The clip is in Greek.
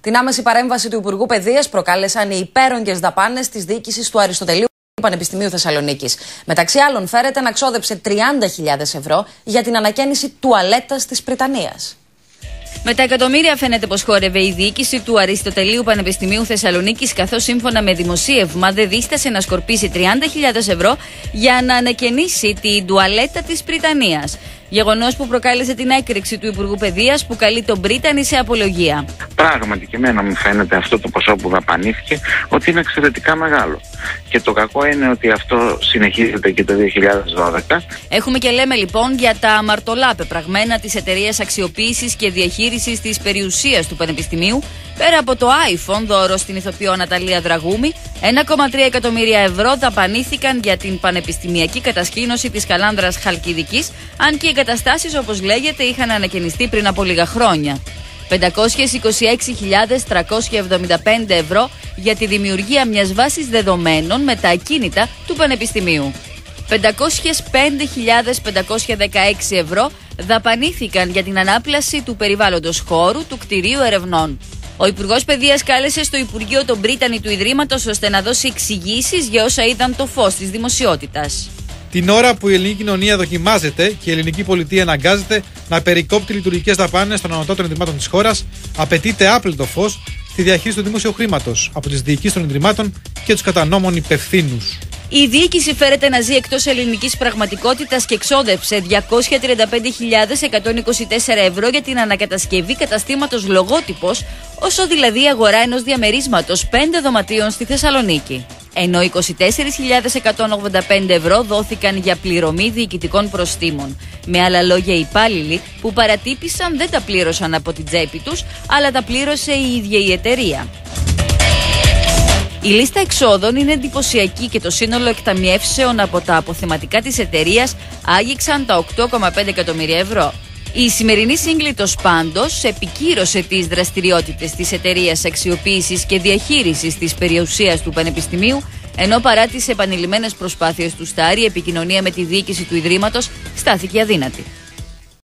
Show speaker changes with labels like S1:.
S1: Την άμεση παρέμβαση του Υπουργού Παιδείας προκάλεσαν οι υπέρογγες δαπάνες της διοίκησης του Αριστοτελείου Πανεπιστημίου Θεσσαλονίκης. Μεταξύ άλλων, φέρεται να ξόδεψε 30.000 ευρώ για την ανακαίνιση τουαλέτας της Πριτανείας.
S2: Με τα εκατομμύρια φαίνεται πως χόρευε η διοίκηση του Αριστοτελείου Πανεπιστημίου Θεσσαλονίκης, καθώς σύμφωνα με δημοσίευμα δεν δίστασε να σκορπίσει 30.000 ευρώ για να ανακαινήσει την τουαλέτα της Πριτανείας. Γεγονός που προκάλεσε την έκρηξη του Υπουργού Παιδείας, που καλεί τον Πρίτανη σε απολογία.
S3: Πράγματι και εμένα μου φαίνεται αυτό το ποσό που δαπανήθηκε ότι είναι εξαιρετικά μεγάλο. Και το κακό είναι ότι αυτό συνεχίζεται και το 2012.
S2: Έχουμε και λέμε λοιπόν για τα αμαρτωλά πεπραγμένα της Εταιρείας Αξιοποίησης και Διαχείρισης της Περιουσίας του Πανεπιστημίου, πέρα από το iPhone δώρο στην ηθοποιό Ναταλία Δραγούμη. 1,3 εκατομμύρια ευρώ δαπανήθηκαν για την πανεπιστημιακή κατασκήνωση της Καλάνδρας Χαλκιδικής, αν και οι εγκαταστάσεις, όπως λέγεται, είχαν ανακαινιστεί πριν από λίγα χρόνια. 526.375 ευρώ για τη δημιουργία μιας βάσης δεδομένων με τα ακίνητα του Πανεπιστημίου. 505.516 ευρώ δαπανήθηκαν για την ανάπλαση του περιβάλλοντος χώρου του κτηρίου ερευνών. Ο Υπουργός Παιδείας κάλεσε στο Υπουργείο τον Πρίτανη του Ιδρύματος ώστε να δώσει εξηγήσεις για όσα είδαν το φως της δημοσιότητας.
S4: Την ώρα που η ελληνική κοινωνία δοκιμάζεται και η ελληνική πολιτεία αναγκάζεται να περικόπτει λειτουργικές δαπάνες των ανωτάτων ιδρυμάτων της χώρας, απαιτείται άπλετο φως στη διαχείριση του δημόσιου χρήματος από τις διοικήσεις των ιδρυμάτων και τους κατά νόμων υπευθύνους.
S2: Η διοίκηση φέρεται να ζει εκτός ελληνικής πραγματικότητας και εξόδεψε 235.124 ευρώ για την ανακατασκευή καταστήματος Λογότυπος, όσο δηλαδή αγορά ενός διαμερίσματος 5 δωματίων στη Θεσσαλονίκη. Ενώ 24.185 ευρώ δόθηκαν για πληρωμή διοικητικών προστίμων. Με άλλα λόγια, οι υπάλληλοι που παρατύπησαν δεν τα πλήρωσαν από την τσέπη τους, αλλά τα πλήρωσε η ίδια η εταιρεία. Η λίστα εξόδων είναι εντυπωσιακή και το σύνολο εκταμιεύσεων από τα αποθεματικά της εταιρείας άγγιξαν τα 8,5 εκατομμύρια ευρώ. Η σημερινή σύγκλιτος πάντως επικύρωσε τις δραστηριότητες της Εταιρείας Αξιοποίησης και Διαχείρισης της Περιουσίας του Πανεπιστημίου, ενώ παρά τις επανειλημμένες προσπάθειες του Στάρη, η επικοινωνία με τη διοίκηση του Ιδρύματος στάθηκε αδύνατη.